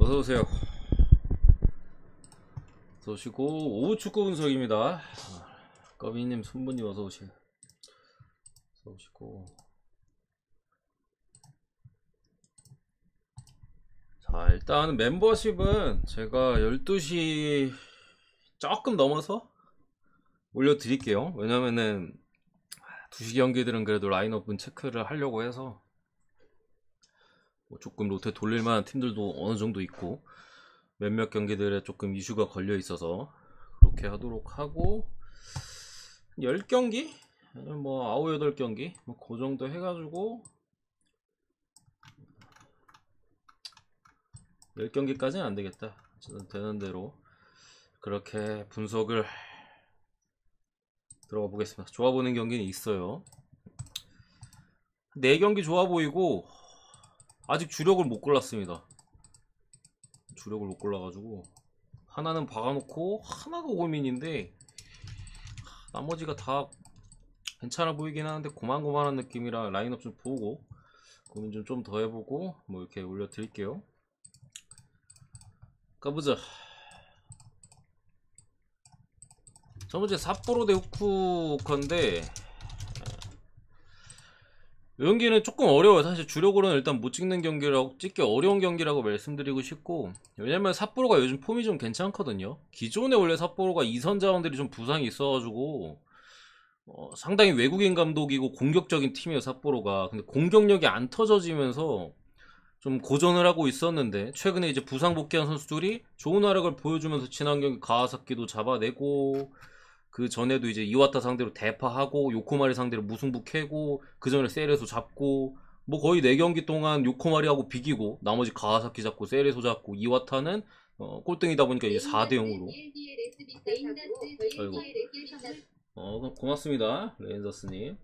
어서오세요. 어서오시고, 오후 축구 분석입니다. 꺼비님, 손분님 어서오세요. 어서오시고. 자, 일단 멤버십은 제가 12시 조금 넘어서 올려드릴게요. 왜냐면은 2시 경기들은 그래도 라인업은 체크를 하려고 해서 뭐 조금 로테 돌릴만한 팀들도 어느 정도 있고 몇몇 경기들에 조금 이슈가 걸려 있어서 그렇게 하도록 하고 10경기? 뭐 9, 8경기? 뭐 그 정도 해가지고 10경기까지는 안되겠다. 되는 대로 그렇게 분석을 들어가 보겠습니다. 좋아 보이는 경기는 있어요. 4경기 좋아 보이고 아직 주력을 못 골랐습니다. 주력을 못 골라가지고 하나는 박아놓고 하나가 고민인데 나머지가 다 괜찮아 보이긴 하는데 고만고만한 느낌이라 라인업 좀 보고 고민 좀 더 해보고 뭐 이렇게 올려드릴게요. 가보자. 첫 번째 삿포로 대 후쿠오카인데 이 경기는 조금 어려워요. 사실 주력으로는 일단 못 찍는 경기라고 찍기 어려운 경기라고 말씀드리고 싶고, 왜냐면 삿포로가 요즘 폼이 좀 괜찮거든요. 기존에 원래 삿포로가 2선 자원들이 좀 부상이 있어가지고 상당히 외국인 감독이고 공격적인 팀이에요, 삿포로가. 근데 공격력이 안 터져지면서 좀 고전을 하고 있었는데 최근에 이제 부상 복귀한 선수들이 좋은 활약을 보여주면서 지난 경기 가와사키도 잡아내고 그 전에도 이제 이와타 상대로 대파하고 요코마리 상대로 무승부 캐고 그 전에 세레소 잡고 뭐 거의 4경기 동안 요코마리하고 비기고 나머지 가와사키 잡고 세레소 잡고 이와타는 꼴등이다 보니까 이제 4대 0으로 아이고 고맙습니다 레인저스님.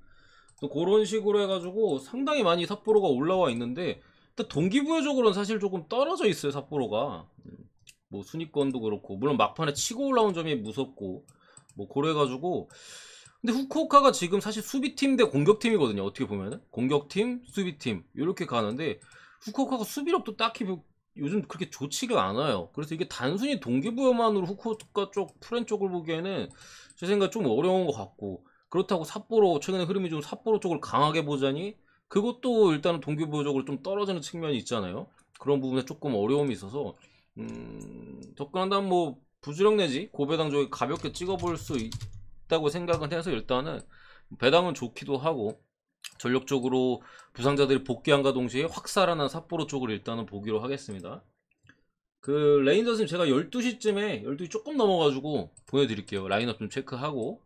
또 그런 식으로 해가지고 상당히 많이 삿포로가 올라와 있는데 일단 동기부여적으로는 사실 조금 떨어져 있어요 삿포로가. 뭐 순위권도 그렇고 물론 막판에 치고 올라온 점이 무섭고 뭐 그래가지고 근데 후쿠오카가 지금 사실 수비팀 대 공격팀이거든요. 어떻게 보면은 공격팀 수비팀 이렇게 가는데 후쿠오카가 수비력도 딱히 요즘 그렇게 좋지가 않아요. 그래서 이게 단순히 동기부여만으로 후쿠오카 쪽 프렌 쪽을 보기에는 제 생각 좀 어려운 것 같고, 그렇다고 삿포로 최근에 흐름이 좀 삿포로 쪽을 강하게 보자니 그것도 일단은 동기부여적으로 좀 떨어지는 측면이 있잖아요. 그런 부분에 조금 어려움이 있어서 접근한다면 뭐 부주력 내지 고배당 쪽에 가볍게 찍어볼 수 있다고 생각은 해서 일단은 배당은 좋기도 하고 전력적으로 부상자들이 복귀한과 동시에 확 살아난 삿포로 쪽을 일단은 보기로 하겠습니다. 그 레인저스님 제가 12시쯤에 12시 조금 넘어가지고 보내드릴게요. 라인업 좀 체크하고.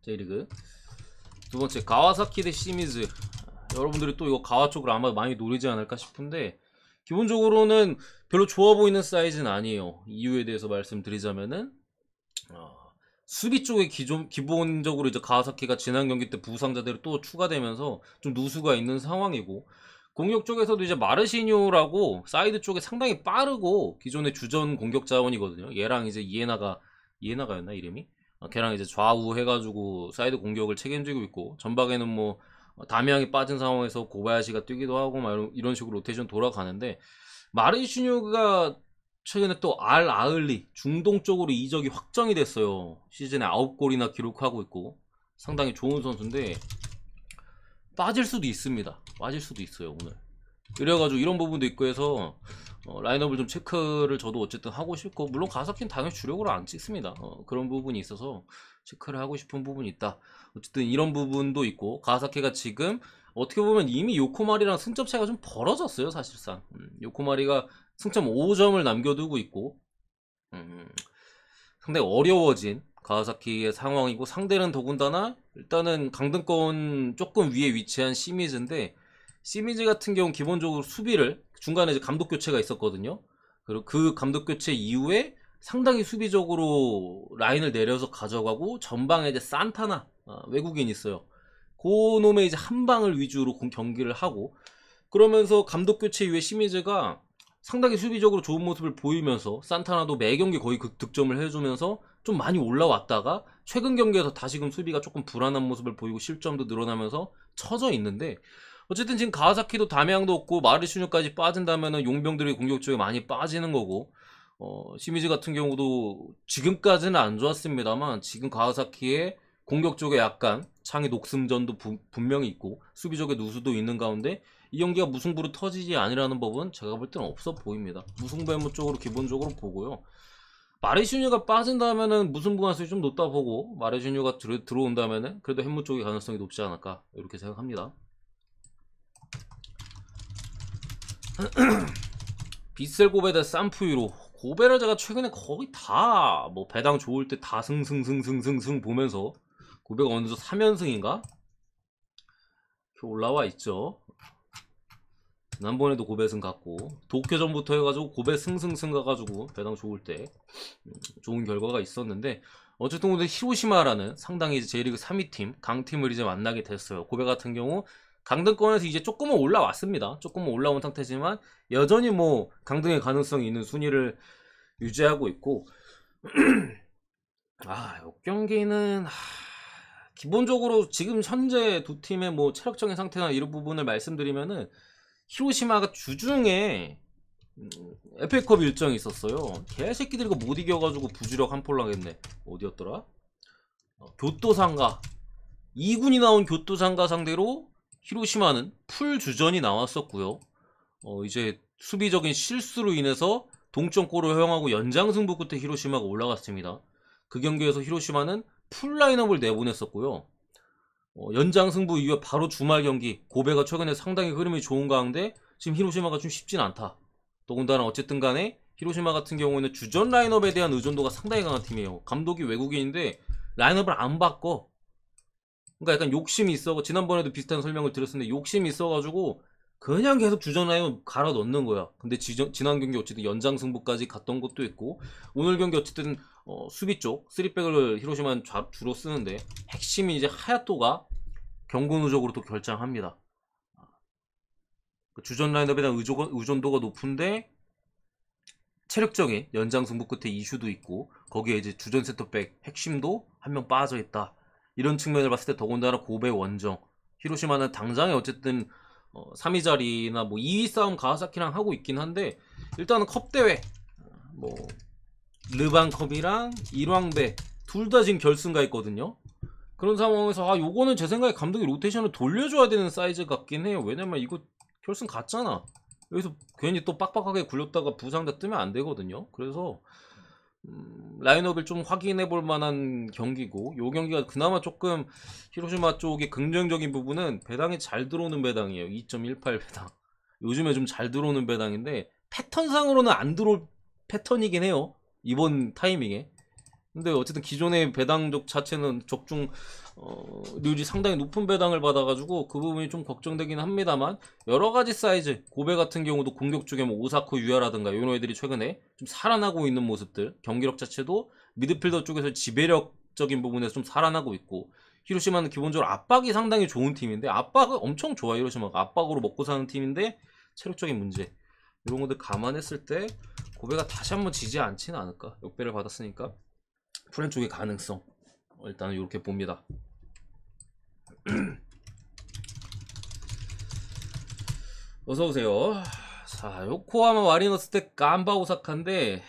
J리그 두 번째 가와사키 대 시미즈. 여러분들이 또 이거 가와 쪽을 아마 많이 노리지 않을까 싶은데 기본적으로는 별로 좋아 보이는 사이즈는 아니에요. 이유에 대해서 말씀드리자면은 수비 쪽에 기본적으로 이제 가와사키가 지난 경기 때 부상자들이 또 추가되면서 좀 누수가 있는 상황이고, 공격 쪽에서도 이제 마르시뉴라고 사이드 쪽에 상당히 빠르고 기존의 주전 공격 자원이거든요. 얘랑 이제 이에나가였나 이름이? 걔랑 이제 좌우 해가지고 사이드 공격을 책임지고 있고, 전방에는 뭐 다미앙이 빠진 상황에서 고바야시가 뛰기도 하고 막 이런 식으로 로테이션 돌아가는데, 마르시뉴가 최근에 또 알 아흘리 중동 쪽으로 이적이 확정이 됐어요. 시즌에 9골이나 기록하고 있고 상당히 좋은 선수인데 빠질 수도 있습니다. 빠질 수도 있어요 오늘. 그래가지고 이런 부분도 있고 해서 라인업을 좀 체크를 저도 어쨌든 하고 싶고, 물론 가사키는 당연히 주력으로 안 찍습니다. 그런 부분이 있어서 체크를 하고 싶은 부분이 있다. 어쨌든 이런 부분도 있고, 가사키가 지금 어떻게 보면 이미 요코마리랑 승점 차이가 좀 벌어졌어요 사실상. 요코마리가 승점 5점을 남겨두고 있고 상당히 어려워진 가와사키의 상황이고, 상대는 더군다나 일단은 강등권 조금 위에 위치한 시미즈인데, 시미즈 같은 경우는 기본적으로 수비를 중간에 이제 감독 교체가 있었거든요. 그리고 그 감독 교체 이후에 상당히 수비적으로 라인을 내려서 가져가고, 전방에 이제 산타나 외국인 있어요. 그 놈의 이제 한 방을 위주로 경기를 하고, 그러면서 감독 교체 이후에 시미즈가 상당히 수비적으로 좋은 모습을 보이면서 산타나도 매 경기 거의 득점을 해주면서 좀 많이 올라왔다가 최근 경기에서 다시금 수비가 조금 불안한 모습을 보이고 실점도 늘어나면서 처져 있는데, 어쨌든 지금 가와사키도 담양도 없고 마르시뉴까지 빠진다면은 용병들이 공격 쪽에 많이 빠지는 거고, 시미즈 같은 경우도 지금까지는 안 좋았습니다만 지금 가와사키의 공격 쪽에 약간 창의 녹슨전도 분명히 있고 수비 쪽에 누수도 있는 가운데 이 경기가 무승부로 터지지 아니라는 법은 제가 볼 때는 없어 보입니다. 무승부의 쪽으로 기본적으로 보고요. 마르시뉴가 빠진다면은 무승부 가능성이 좀 높다 보고 마르시뉴가 들어온다면은 그래도 햄무 쪽의 가능성이 높지 않을까 이렇게 생각합니다. 비셀 고베 대 산푸이로. 고베를 제가 최근에 거의 다 뭐 배당 좋을 때 다 승승승승승승 보면서 고베가 어느덧 3연승인가? 이렇게 올라와 있죠. 지난번에도 고베 승 갔고 도쿄전부터 해가지고 고베 승승승 가가지고 배당 좋을 때 좋은 결과가 있었는데, 어쨌든 오늘 히로시마라는 상당히 이제 J리그 3위 팀 강팀을 이제 만나게 됐어요. 고베 같은 경우 강등권에서 이제 조금은 올라왔습니다. 조금은 올라온 상태지만 여전히 뭐 강등의 가능성이 있는 순위를 유지하고 있고 이 경기는 기본적으로 지금 현재 두 팀의 뭐 체력적인 상태나 이런 부분을 말씀드리면은 히로시마가 주중에 FA컵 일정이 있었어요. 개새끼들이 이거 못 이겨가지고 부주력 한폴 나겠네. 어디였더라? 교토상가 2군이 나온 교토상가 상대로 히로시마는 풀 주전이 나왔었고요. 이제 수비적인 실수로 인해서 동점골을 허용하고 연장 승부 끝에 히로시마가 올라갔습니다. 그 경기에서 히로시마는 풀 라인업을 내보냈었고요. 연장 승부 이후에 바로 주말 경기 고베가 최근에 상당히 흐름이 좋은 가운데 지금 히로시마가 좀 쉽진 않다. 더군다나 어쨌든 간에 히로시마 같은 경우에는 주전 라인업에 대한 의존도가 상당히 강한 팀이에요. 감독이 외국인인데 라인업을 안 바꿔. 그러니까 약간 욕심이 있어. 지난번에도 비슷한 설명을 드렸었는데 욕심이 있어가지고 그냥 계속 주전 라인업 갈아 넣는 거야. 근데 지난 경기 어쨌든 연장 승부까지 갔던 것도 있고, 오늘 경기 어쨌든 수비 쪽 3백을 히로시마는 주로 쓰는데 핵심이 이제 하야토가 경고 누적으로 또 결장합니다. 주전 라인업에 대한 의존도가 높은데 체력적인 연장 승부 끝에 이슈도 있고 거기에 이제 주전 센터백 핵심도 한 명 빠져 있다. 이런 측면을 봤을 때 더군다나 고베 원정 히로시마는 당장에 어쨌든 3위 자리나 뭐 2위 싸움 가와사키랑 하고 있긴 한데 일단은 컵 대회 뭐 르반컵이랑 일왕배 둘 다 지금 결승가 있거든요. 그런 상황에서 요거는 제 생각에 감독이 로테이션을 돌려줘야 되는 사이즈 같긴 해요. 왜냐면 이거 결승 갔잖아. 여기서 괜히 또 빡빡하게 굴렸다가 부상자 뜨면 안 되거든요. 그래서 라인업을 좀 확인해 볼 만한 경기고, 요 경기가 그나마 조금 히로시마 쪽의 긍정적인 부분은 배당이 잘 들어오는 배당이에요. 2.18 배당. 요즘에 좀 잘 들어오는 배당인데 패턴상으로는 안 들어올 패턴이긴 해요. 이번 타이밍에. 근데 어쨌든 기존의 배당적 자체는 적중 률이 상당히 높은 배당을 받아가지고 그 부분이 좀 걱정되긴 합니다만, 여러가지 사이즈 고베 같은 경우도 공격 쪽에 뭐 오사쿠 유야라든가 이런 애들이 최근에 좀 살아나고 있는 모습들, 경기력 자체도 미드필더 쪽에서 지배력적인 부분에서 좀 살아나고 있고, 히로시마는 기본적으로 압박이 상당히 좋은 팀인데 압박은 엄청 좋아요. 히로시마가 압박으로 먹고 사는 팀인데 체력적인 문제 이런 것들 감안했을 때 고베가 다시 한번 지지 않지는 않을까. 역배를 받았으니까 프렌 쪽의 가능성 일단은 이렇게 봅니다. 어서오세요. 자, 요코하마 마리너스 대 간바 오사카인데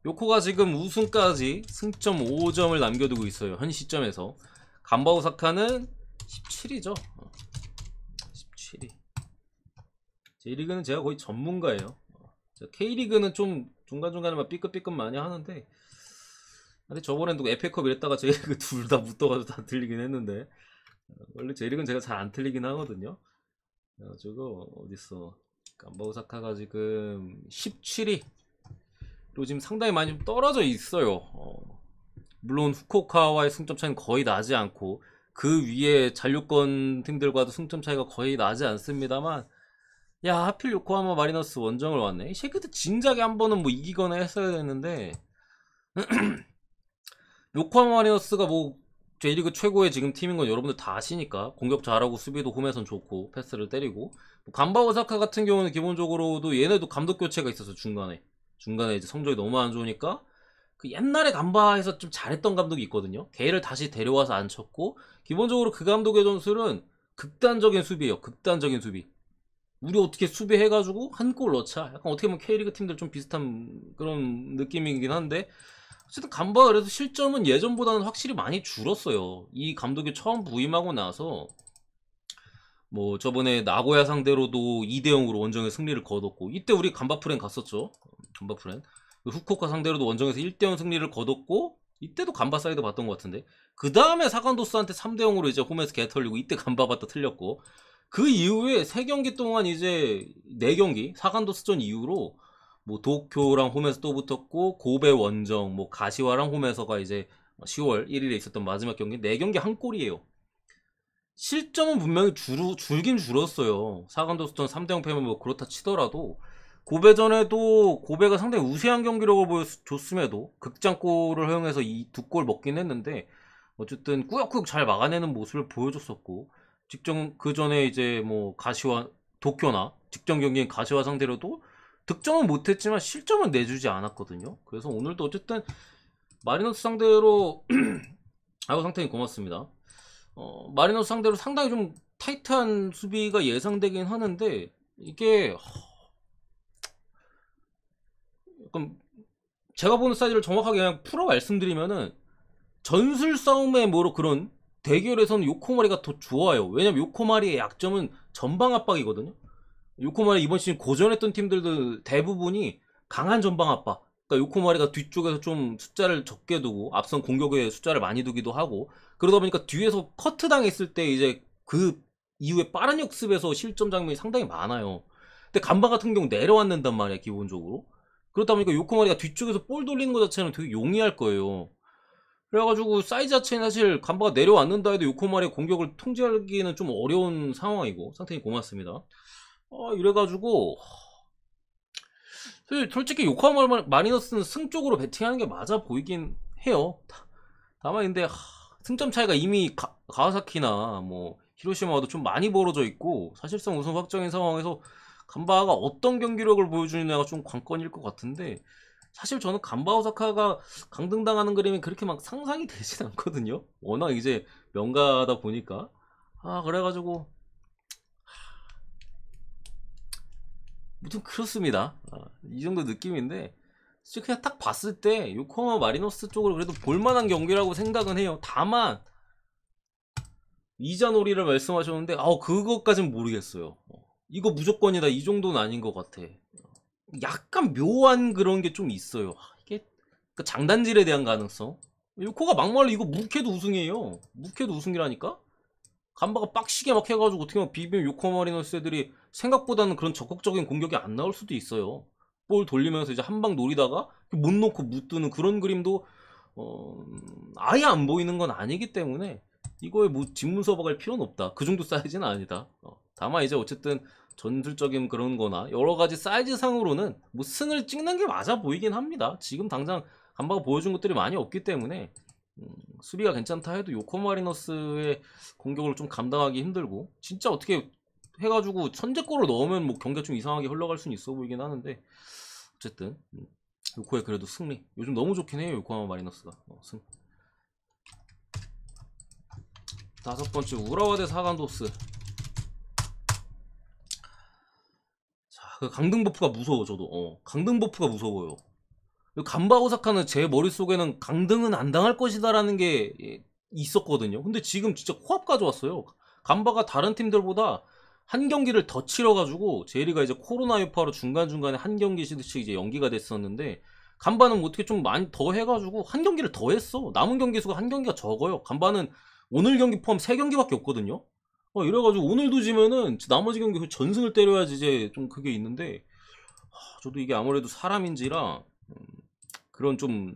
요코가 지금 우승까지 승점 5점을 남겨두고 있어요. 현 시점에서. 간바 오사카는 17위죠. 17위. J리그는 제가 거의 전문가예요. K리그는 좀 중간중간에만 삐끗삐끗 많이 하는데, 근데 저번엔 또 FA컵 이랬다가 J리그 둘 다 붙어가지고 다 틀리긴 했는데, 원래 J리그는 제가 잘 안 틀리긴 하거든요. 그래가지고 어딨어, 간바 오사카가 지금 17위로 지금 상당히 많이 좀 떨어져 있어요. 물론 후쿠오카와의 승점 차이는 거의 나지 않고 그 위에 잔류권 팀들과도 승점 차이가 거의 나지 않습니다만, 야 하필 요코하마 마리너스 원정을 왔네. 이 새끼들 진작에 한 번은 뭐 이기거나 했어야 됐는데 요코하마 마리너스가 뭐 J리그 최고의 지금 팀인 건 여러분들 다 아시니까, 공격 잘하고 수비도 홈에선 좋고 패스를 때리고, 뭐 간바 오사카 같은 경우는 기본적으로도 얘네도 감독 교체가 있어서 중간에 이제 성적이 너무 안 좋으니까 그 옛날에 간바에서 좀 잘했던 감독이 있거든요. 걔를 다시 데려와서 앉혔고, 기본적으로 그 감독의 전술은 극단적인 수비예요. 극단적인 수비. 우리 어떻게 수비해가지고 한 골 넣자. 약간 어떻게 보면 K리그 팀들 좀 비슷한 그런 느낌이긴 한데 어쨌든 간바가 그래서 실점은 예전보다는 확실히 많이 줄었어요. 이 감독이 처음 부임하고 나서 뭐 저번에 나고야 상대로도 2대0으로 원정에 승리를 거뒀고 이때 우리 간바프렌 갔었죠. 간바프렌. 후쿠오카 상대로도 원정에서 1대0 승리를 거뒀고 이때도 간바 사이드 봤던 것 같은데 그 다음에 사간도스한테 3대0으로 이제 홈에서 개털리고 이때 간바 봤다 틀렸고 그 이후에 3경기 동안 이제 4경기 사간도스전 이후로 뭐 도쿄랑 홈에서 또 붙었고 고베 원정 뭐 가시와랑 홈에서가 이제 10월 1일에 있었던 마지막 경기 4경기 한 골이에요. 실점은 분명히 줄긴 줄었어요. 사간도스전 3대0 패면 뭐 그렇다 치더라도 고베전에도 고베가 상당히 우세한 경기력을 보여줬음에도 극장골을 허용해서 이 2골 먹긴 했는데 어쨌든 꾸역꾸역 잘 막아내는 모습을 보여줬었고 직전 그 전에 이제 뭐 가시와 도쿄나 직전 경기인 가시와 상대로도 득점은 못했지만 실점은 내주지 않았거든요. 그래서 오늘도 어쨌든 마리노스 상대로 아유 상당히 고맙습니다. 마리노스 상대로 상당히 좀 타이트한 수비가 예상되긴 하는데 이게 약간 제가 보는 사이즈를 정확하게 그냥 풀어 말씀드리면은 전술 싸움의 뭐로 그런 대결에서는 요코마리가 더 좋아요. 왜냐면 요코마리의 약점은 전방 압박이거든요. 요코마리 이번 시즌 고전했던 팀들도 대부분이 강한 전방 압박. 그러니까 요코마리가 뒤쪽에서 좀 숫자를 적게 두고 앞선 공격에 숫자를 많이 두기도 하고 그러다 보니까 뒤에서 커트 당했을 때 이제 그 이후에 빠른 역습에서 실점 장면이 상당히 많아요. 근데 간바 같은 경우 내려앉는단 말이야 기본적으로. 그렇다 보니까 요코마리가 뒤쪽에서 볼 돌리는 것 자체는 되게 용이할 거예요. 그래가지고 사이즈 자체는 사실 간바가 내려왔는다 해도 요코마리의 공격을 통제하기는 좀 어려운 상황이고 상당히 고맙습니다. 이래가지고 솔직히 요코하마 마리너스는 승 쪽으로 베팅하는 게 맞아 보이긴 해요. 다만 근데 승점 차이가 이미 가와사키나 뭐 히로시마와도 좀 많이 벌어져 있고 사실상 우승 확정인 상황에서 간바가 어떤 경기력을 보여주느냐가 좀 관건일 것 같은데 사실 저는 간바 오사카가 강등당하는 그림이 그렇게 막 상상이 되진 않거든요. 워낙 이제 명가다 보니까 그래가지고 무튼 그렇습니다. 이 정도 느낌인데 그냥 딱 봤을 때 요코하마 마리노스 쪽으로 그래도 볼만한 경기라고 생각은 해요. 다만 이자놀이를 말씀하셨는데 그것까진 모르겠어요. 이거 무조건이다 이 정도는 아닌 것 같아. 약간 묘한 그런 게 좀 있어요. 이게 그 장단질에 대한 가능성. 요코가 막말로 이거 묵해도 우승이에요. 묵해도 우승이라니까. 간바가 빡시게 막 해가지고 어떻게 보면 비비면 요코하마 마리노스 애들이 생각보다는 그런 적극적인 공격이 안 나올 수도 있어요. 볼 돌리면서 이제 한 방 노리다가 못 놓고 못 뜨는 그런 그림도 아예 안 보이는 건 아니기 때문에 이거에 뭐 집문서박할 필요는 없다. 그 정도 사이즈는 아니다. 다만 이제 어쨌든 전술적인 그런 거나 여러 가지 사이즈 상으로는 뭐 승을 찍는 게 맞아 보이긴 합니다. 지금 당장 간바가 보여준 것들이 많이 없기 때문에 수비가 괜찮다 해도 요코마리너스의 공격을 좀 감당하기 힘들고 진짜 어떻게 해가지고 선제골을 넣으면 뭐 경기가 좀 이상하게 흘러갈 수는 있어 보이긴 하는데 어쨌든 요코의 그래도 승리 요즘 너무 좋긴 해요. 요코하마 마리너스가 승. 5번째 우라와 대 사간도스. 자, 그 강등 버프가 무서워. 저도 강등 버프가 무서워요. 간바 오사카는 제 머릿속에는 강등은 안 당할 것이다 라는 게 있었거든요. 근데 지금 진짜 코앞 가져왔어요. 간바가 다른 팀들보다 한 경기를 더 치러가지고 제리가 이제 코로나 여파로 중간중간에 한 경기씩 이제 연기가 됐었는데 간바는 뭐 어떻게 좀 많이 더 해가지고 한 경기를 더 했어. 남은 경기 수가 한 경기가 적어요. 간바는 오늘 경기 포함 3경기밖에 없거든요. 이래가지고 오늘도 지면은 나머지 경기 전승을 때려야지 이제 좀 그게 있는데 저도 이게 아무래도 사람인지라 그런 좀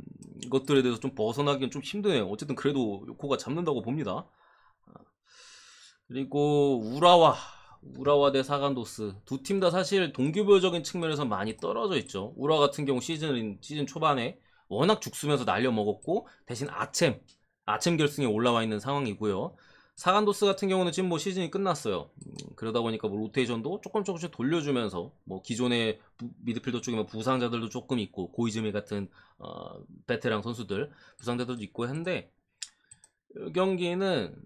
것들에 대해서 좀 벗어나기는 좀 힘드네요. 어쨌든 그래도 요코가 잡는다고 봅니다. 그리고 우라와 대 사간도스 두 팀 다 사실 동기부여적인 측면에서 많이 떨어져 있죠. 우라 같은 경우 시즌 초반에 워낙 죽쓰면서 날려먹었고 대신 아챔 결승에 올라와 있는 상황이고요. 사간도스 같은 경우는 지금 뭐 시즌이 끝났어요. 그러다 보니까 뭐 로테이션도 조금씩 돌려주면서 뭐 기존의 미드필더 쪽에 뭐 부상자들도 조금 있고 고이즈미 같은 베테랑 선수들 부상자들도 있고 한데 이 경기는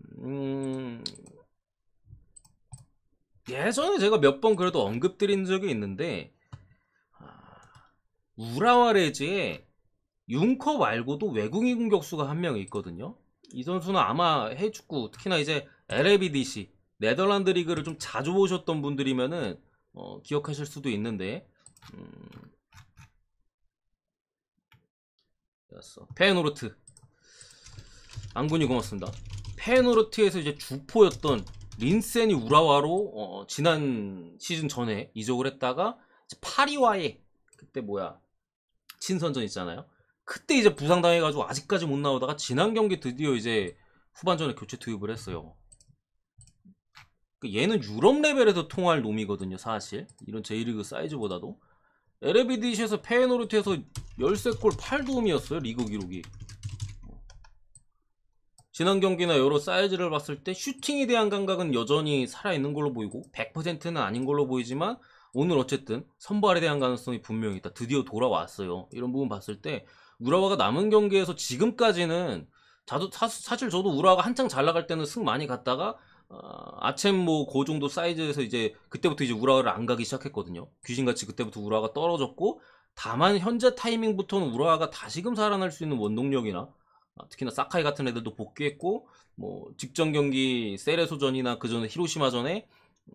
예전에 제가 몇 번 그래도 언급드린 적이 있는데 우라와 레즈에 융커 말고도 외국인 공격수가 한 명 있거든요. 이 선수는 아마 해축구 특히나 이제 LABDC 네덜란드 리그를 좀 자주 보셨던 분들이면은 기억하실 수도 있는데 페노르트 안군이 고맙습니다. 페노르트에서 이제 주포였던 린센이 우라와로 지난 시즌 전에 이적을 했다가 파리와의 그때 친선전 있잖아요. 그때 이제 부상당해가지고 아직까지 못 나오다가 지난 경기 드디어 이제 후반전에 교체 투입을 했어요. 얘는 유럽 레벨에서 통할 놈이거든요, 사실. 이런 J리그 사이즈보다도. LABDC에서 페노르트에서 13골 8도움이었어요, 리그 기록이. 지난 경기나 여러 사이즈를 봤을 때 슈팅에 대한 감각은 여전히 살아있는 걸로 보이고 100%는 아닌 걸로 보이지만 오늘 어쨌든 선발에 대한 가능성이 분명히 있다. 드디어 돌아왔어요. 이런 부분 봤을 때 우라와가 남은 경기에서 지금까지는 사실 저도 우라와가 한창 잘 나갈 때는 승 많이 갔다가 아챔 그 정도 사이즈에서 이제 그때부터 이제 우라와를 안 가기 시작했거든요. 귀신같이 그때부터 우라와가 떨어졌고 다만 현재 타이밍부터는 우라와가 다시금 살아날 수 있는 원동력이나 특히나 사카이 같은 애들도 복귀했고 직전 경기 세레소전이나 그전에 히로시마전에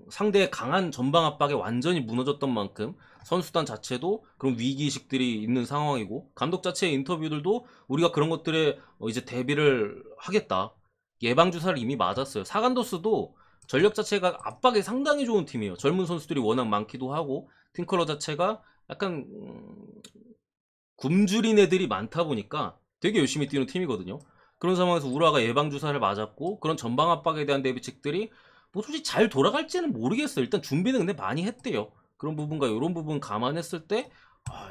상대의 강한 전방 압박에 완전히 무너졌던 만큼 선수단 자체도 그런 위기의식들이 있는 상황이고 감독 자체의 인터뷰들도 우리가 그런 것들에 이제 대비를 하겠다. 예방주사를 이미 맞았어요. 사간도스도 전력 자체가 압박에 상당히 좋은 팀이에요. 젊은 선수들이 워낙 많기도 하고 팀컬러 자체가 약간 굶주린 애들이 많다 보니까 되게 열심히 뛰는 팀이거든요. 그런 상황에서 우라가 예방주사를 맞았고 그런 전방 압박에 대한 대비책들이 솔직히 잘 돌아갈지는 모르겠어요. 일단 준비는 근데 많이 했대요. 그런 부분과 이런 부분 감안했을 때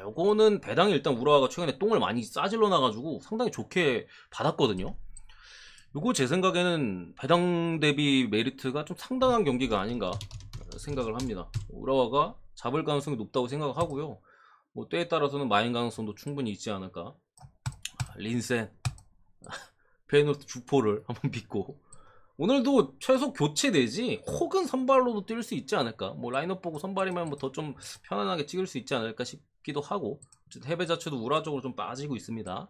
요거는 배당이 일단 우라와가 최근에 똥을 많이 싸질러 놔가지고 상당히 좋게 받았거든요. 요거 제 생각에는 배당 대비 메리트가 좀 상당한 경기가 아닌가 생각을 합니다. 우라와가 잡을 가능성이 높다고 생각하고요. 때에 따라서는 마인 가능성도 충분히 있지 않을까. 린센 페노르트 주포를 한번 믿고 오늘도 최소 교체 내지 혹은 선발로도 뛸 수 있지 않을까. 라인업 보고 선발이면 더 좀 편안하게 찍을 수 있지 않을까 싶기도 하고 해배 자체도 우라 쪽으로 좀 빠지고 있습니다.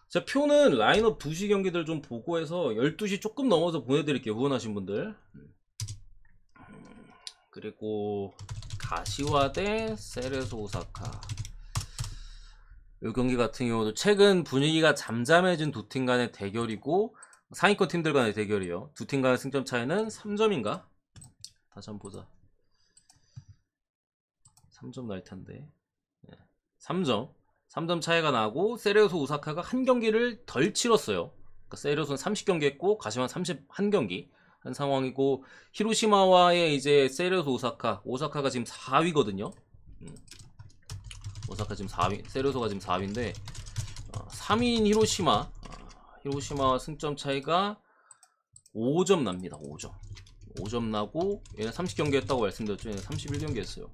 자, 표는 라인업 2시 경기들 좀 보고 해서 12시 조금 넘어서 보내드릴게요. 후원하신 분들. 그리고 가시와 대 세레소 오사카 이 경기 같은 경우도 최근 분위기가 잠잠해진 두 팀 간의 대결이고 상위권 팀들 간의 대결이에요. 두 팀 간의 승점 차이는 3점인가? 다시 한번 보자. 3점 날 텐데. 3점 차이가 나고 세레소 오사카가 한 경기를 덜 치렀어요. 그러니까 세레소는 30경기 했고 가시와는 31경기 한 상황이고 히로시마와의 이제 세레소 오사카가 지금 4위거든요. 오사카 지금 4위, 세레소가 지금 4위인데 3위인 히로시마와 승점 차이가 5점 납니다. 5점 나고 얘는 30경기 했다고 말씀드렸죠. 얘는 31경기 했어요.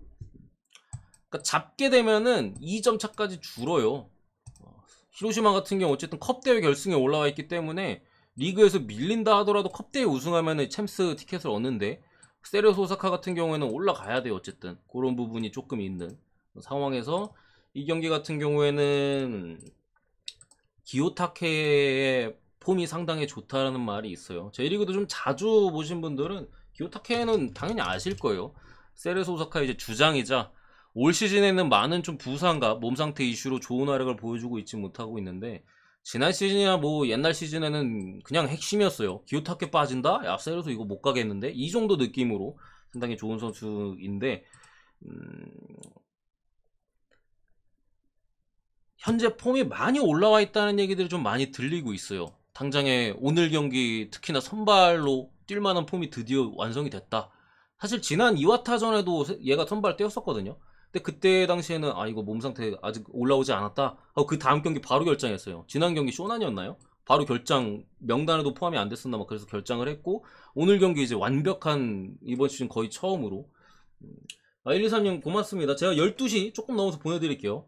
그러니까 잡게 되면은 2점 차까지 줄어요. 히로시마 같은 경우 어쨌든 컵대회 결승에 올라와 있기 때문에 리그에서 밀린다 하더라도 컵대회 우승하면은 챔스 티켓을 얻는데 세레소 오사카 같은 경우에는 올라가야 돼요. 어쨌든 그런 부분이 조금 있는 상황에서 이 경기 같은 경우에는 기요타케의 폼이 상당히 좋다라는 말이 있어요. J리그도 좀 자주 보신 분들은 기요타케는 당연히 아실 거예요. 세레소 오사카의 이제 주장이자 올 시즌에는 많은 좀 부상과 몸 상태 이슈로 좋은 활약을 보여주고 있지 못하고 있는데 지난 시즌이나 옛날 시즌에는 그냥 핵심이었어요. 기요타케 빠진다? 야, 세레소 이거 못 가겠는데? 이 정도 느낌으로 상당히 좋은 선수인데 현재 폼이 많이 올라와 있다는 얘기들이 좀 많이 들리고 있어요. 당장에 오늘 경기 특히나 선발로 뛸 만한 폼이 드디어 완성이 됐다. 사실 지난 이와타전에도 얘가 선발 떼었었거든요. 근데 그때 당시에는 이거 몸 상태 아직 올라오지 않았다 하고 그 다음 경기 바로 결장했어요. 지난 경기 쇼난이었나요? 바로 결장 명단에도 포함이 안 됐었나 막 그래서 결장을 했고 오늘 경기 이제 완벽한 이번 시즌 거의 처음으로 123님 고맙습니다. 제가 12시 조금 넘어서 보내드릴게요.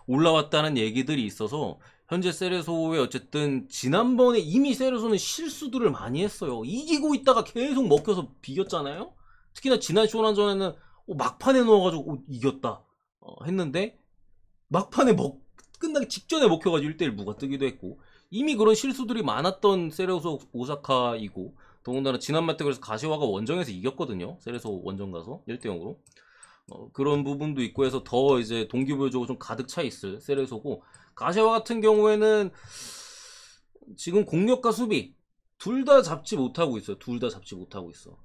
올라왔다는 얘기들이 있어서 현재 세레소의 어쨌든 지난번에 이미 세레소는 실수들을 많이 했어요. 이기고 있다가 계속 먹혀서 비겼잖아요. 특히나 지난 쇼난전에는 막판에 넣어가지고 이겼다 했는데 막판에 끝나기 직전에 먹혀가지고 1대1 무가 뜨기도 했고, 이미 그런 실수들이 많았던 세레소 오사카이고, 더군다나 지난 마트 그래서 가시와가 원정에서 이겼거든요. 세레소 원정 가서 1대0으로. 그런 부분도 있고 해서 더 이제 동기부여적으로 좀 가득 차 있을 세레소고, 가시와 같은 경우에는 지금 공격과 수비 둘 다 잡지 못하고 있어요. 둘 다 잡지 못하고 있어.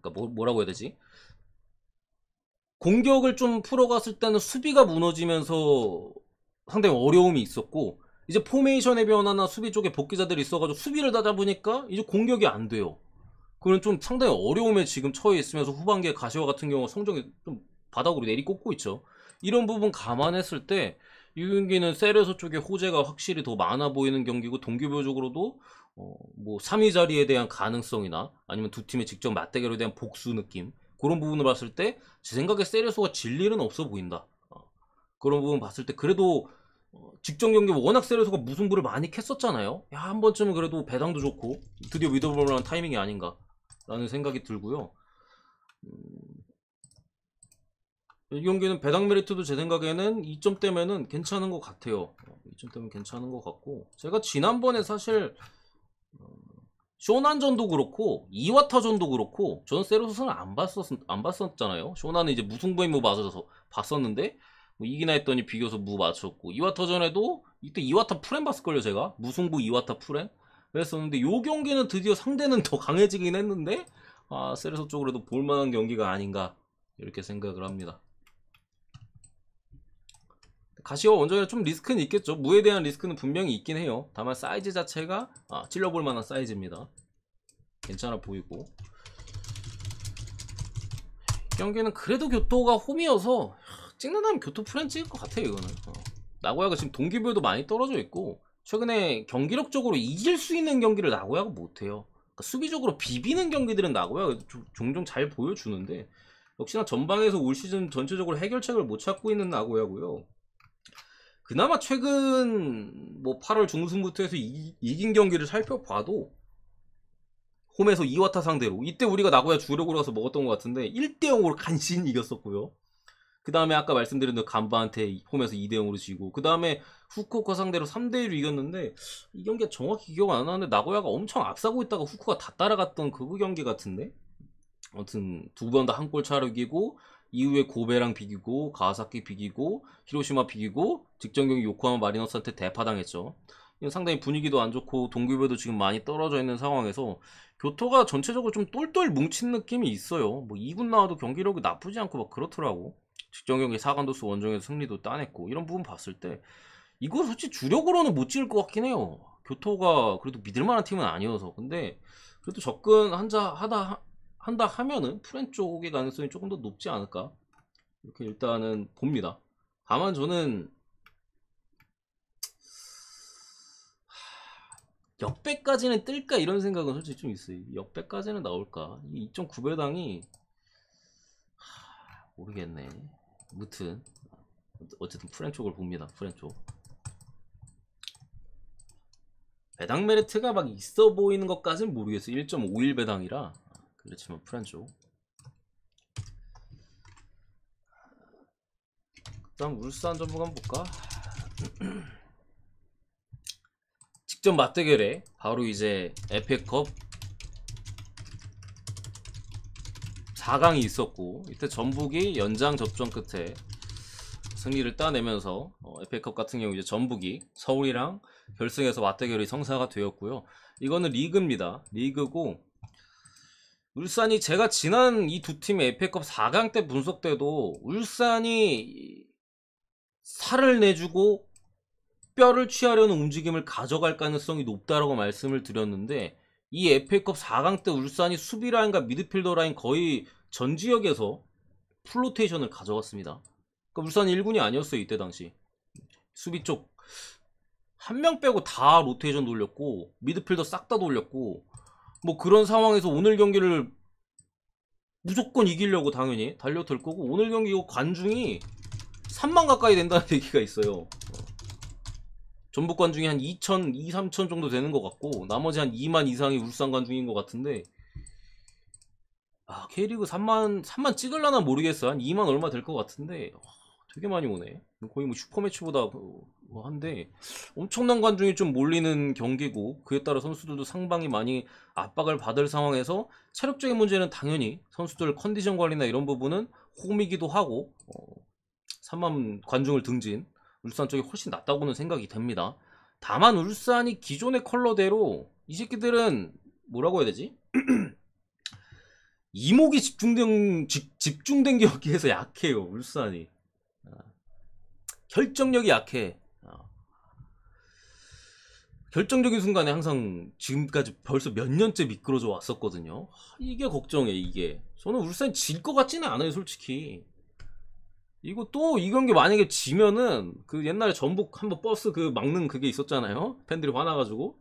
그러니까 뭐라고 해야 되지? 공격을 좀 풀어갔을 때는 수비가 무너지면서 상당히 어려움이 있었고, 이제 포메이션의 변화나 수비 쪽에 복귀자들이 있어가지고 수비를 다 잡으니까 이제 공격이 안 돼요. 그런 좀 상당히 어려움에 지금 처해 있으면서 후반기에 가시와 같은 경우 성적이 좀 바닥으로 내리꽂고 있죠. 이런 부분 감안했을 때 이 경기는 세레소 쪽에 호재가 확실히 더 많아 보이는 경기고, 동기부여적으로도 뭐 3위 자리에 대한 가능성이나 아니면 두 팀의 직접 맞대결에 대한 복수 느낌, 그런 부분을 봤을 때 제 생각에 세레소가 질 일은 없어 보인다. 그런 부분 봤을 때 그래도 직전 경기 워낙 세레소가 무승부를 많이 캤었잖아요. 야, 한 번쯤은 그래도 배당도 좋고 드디어 믿어볼 만한 타이밍이 아닌가 라는 생각이 들고요. 이 경기는 배당 메리트도 제 생각에는 2점대면은 괜찮은 것 같아요. 2점대면 괜찮은 것 같고, 제가 지난번에 사실 쇼난전도 그렇고 이와타전도 그렇고 저는 세레소는 안 봤었잖아요. 쇼난은 이제 무승부의 무 맞아서 봤었는데 뭐 이기나 했더니 비겨서 무 맞췄고, 이와타전에도 이때 이와타 프렌 봤을걸요. 제가 무승부 이와타 프렌 그랬었는데, 요 경기는 드디어 상대는 더 강해지긴 했는데 세레소 쪽으로도 볼만한 경기가 아닌가 이렇게 생각을 합니다. 가시와 원정에 좀 리스크는 있겠죠. 무에 대한 리스크는 분명히 있긴 해요. 다만 사이즈 자체가 찔러볼 만한 사이즈입니다. 괜찮아 보이고, 경기는 그래도 교토가 홈이어서 찍는다면 교토 프렌 찍을 것 같아요. 이거는 나고야가 지금 동기부여도 많이 떨어져 있고, 최근에 경기력적으로 이길 수 있는 경기를 나고야가 못해요. 그러니까 수비적으로 비비는 경기들은 나고야가 종종 잘 보여주는데, 역시나 전방에서 올 시즌 전체적으로 해결책을 못 찾고 있는 나고야고요. 그나마 최근 뭐 8월 중순부터 해서 이긴 경기를 살펴봐도 홈에서 이와타 상대로, 이때 우리가 나고야 주력으로 가서 먹었던 것 같은데 1대0으로 간신히 이겼었고요. 그 다음에 아까 말씀드린 대로 간바한테 홈에서 2대0으로 지고, 그 다음에 후쿠오카 상대로 3대1로 이겼는데, 이 경기가 정확히 기억 안 나는데 나고야가 엄청 앞서고 있다가 후쿠오카 다 따라갔던 그 경기 같은데, 아무튼 두 번 다 한 골 차로 이기고, 이후에 고베랑 비기고 가와사키 비기고 히로시마 비기고 직전 경기 요코하마 마리너스한테 대파당했죠. 상당히 분위기도 안 좋고 동기부여도 지금 많이 떨어져 있는 상황에서 교토가 전체적으로 좀 똘똘 뭉친 느낌이 있어요. 뭐 2군 나와도 경기력이 나쁘지 않고 막 그렇더라고. 직전 경기 사간도스 원정에서 승리도 따냈고, 이런 부분 봤을 때 이거 솔직히 주력으로는 못 지을 것 같긴 해요. 교토가 그래도 믿을만한 팀은 아니어서. 근데 그래도 접근 한다 하면은 프렌 쪽의 가능성이 조금 더 높지 않을까, 이렇게 일단은 봅니다. 다만 저는 역배까지는 뜰까 이런 생각은 솔직히 좀 있어요. 역배까지는 나올까, 이 2.9배당이 모르겠네. 무튼 어쨌든 프렌 쪽을 봅니다. 프렌 쪽 배당 메리트가 막 있어 보이는 것까지는 모르겠어요. 1.51 배당이라. 그렇지만 프렌 쪽, 그다음 울산 전북 한번 볼까? 직접 맞대결에 바로 이제 에페컵 4강이 있었고, 이때 전북이 연장 접전 끝에 승리를 따내면서 에페컵 같은 경우 이제 전북이 서울이랑 결승에서 맞대결이 성사가 되었고요. 이거는 리그입니다. 리그고, 울산이, 제가 지난 이 두 팀의 에페컵 4강 때 분석 때도 울산이 살을 내주고 뼈를 취하려는 움직임을 가져갈 가능성이 높다라고 말씀을 드렸는데, 이 FA컵 4강 때 울산이 수비 라인과 미드필더 라인 거의 전 지역에서 풀로테이션을 가져갔습니다. 그러니까 울산 1군이 아니었어요. 이때 당시 수비 쪽 한 명 빼고 다 로테이션 돌렸고 미드필더 싹 다 돌렸고, 뭐 그런 상황에서 오늘 경기를 무조건 이기려고 당연히 달려들 거고, 오늘 경기 이거 관중이 3만 가까이 된다는 얘기가 있어요. 전북 관중이 한 2천, 2, 3천 정도 되는 것 같고 나머지 한 2만 이상이 울산 관중인 것 같은데 K리그 3만 찍을라나 모르겠어. 한 2만 얼마 될 것 같은데 되게 많이 오네. 거의 뭐 슈퍼매치보다 한데 엄청난 관중이 좀 몰리는 경기고 그에 따라 선수들도 상당히 많이 압박을 받을 상황에서 체력적인 문제는 당연히 선수들 컨디션 관리나 이런 부분은 홈이기도 하고 3만 관중을 등진 울산 쪽이 훨씬 낫다고는 생각이 됩니다. 다만 울산이 기존의 컬러대로 이 새끼들은 뭐라고 해야 되지? 이목이 집중된 경기에서 약해요. 울산이 결정력이 약해. 결정적인 순간에 항상 지금까지 벌써 몇 년째 미끄러져 왔었거든요. 이게 걱정해. 이게 저는 울산이 질 것 같지는 않아요 솔직히. 이거 또 이 경기 만약에 지면은 그 옛날에 전북 한번 버스 그 막는 그게 있었잖아요. 팬들이 화나가지고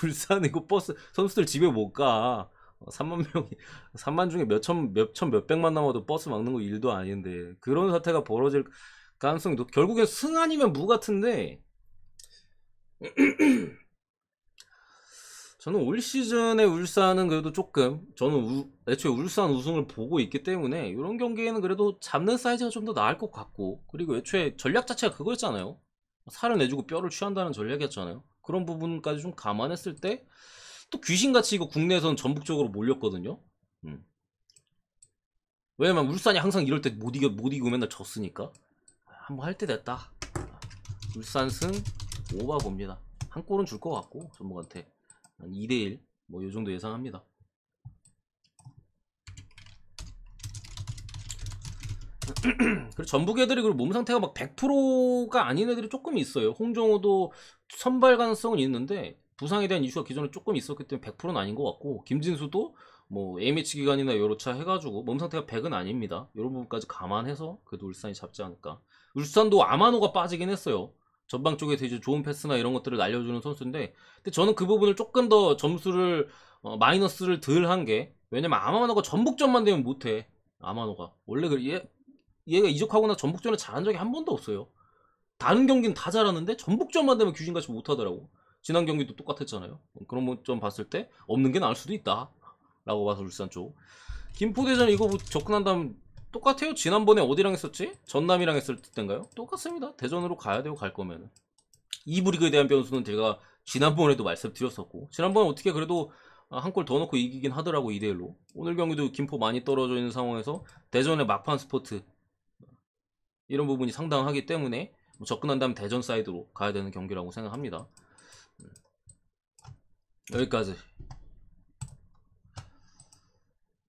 울산 이거 버스 선수들 집에 못 가. 3만 명이 3만 중에 몇천 몇백만 남아도 버스 막는 거 일도 아닌데 그런 사태가 벌어질 가능성이 높. 결국엔 승 아니면 무 같은데 저는 올 시즌에 울산은 그래도 조금 저는 애초에 울산 우승을 보고 있기 때문에 이런 경기에는 그래도 잡는 사이즈가 좀 더 나을 것 같고 그리고 애초에 전략 자체가 그거였잖아요. 살을 내주고 뼈를 취한다는 전략이었잖아요. 그런 부분까지 좀 감안했을 때 또 귀신같이 이거 국내에서는 전북적으로 몰렸거든요. 왜냐면 울산이 항상 이럴 때 못 이기고 맨날 졌으니까 한번 할 때 됐다. 울산 승 오바 봅니다. 한 골은 줄 것 같고 전북한테 한 2대1 뭐 요 정도 예상합니다. 그리고 전북 애들이 그리고 몸 상태가 막 100%가 아닌 애들이 조금 있어요. 홍정호도 선발 가능성은 있는데 부상에 대한 이슈가 기존에 조금 있었기 때문에 100%는 아닌 것 같고 김진수도 뭐 A매치 기간이나 여러 차 해가지고 몸 상태가 100은 아닙니다. 이런 부분까지 감안해서 그래도 울산이 잡지 않을까. 울산도 아마노가 빠지긴 했어요. 전방 쪽에서 이제 좋은 패스나 이런 것들을 날려주는 선수인데 근데 저는 그 부분을 조금 더 점수를 마이너스를 덜 한 게 왜냐면 아마노가 전북전만 되면 못해. 아마노가 원래 얘가 이적하고 나서 전북전에 잘한 적이 한 번도 없어요. 다른 경기는 다 잘하는데 전북전만 되면 귀신같이 못하더라고. 지난 경기도 똑같았잖아요. 그런 점 봤을 때 없는 게 나을 수도 있다 라고 봐서 울산 쪽. 김포대전 이거 접근한 다음 똑같아요. 지난번에 어디랑 했었지? 전남이랑 했을 때인가요? 똑같습니다. 대전으로 가야 되고 갈 거면은 2부 리그에 대한 변수는 제가 지난번에도 말씀드렸었고 지난번에 어떻게 그래도 한 골 더 넣고 이기긴 하더라고 2대1로. 오늘 경기도 김포 많이 떨어져 있는 상황에서 대전의 막판 스포트 이런 부분이 상당하기 때문에 접근한 다음 대전 사이드로 가야 되는 경기라고 생각합니다. 여기까지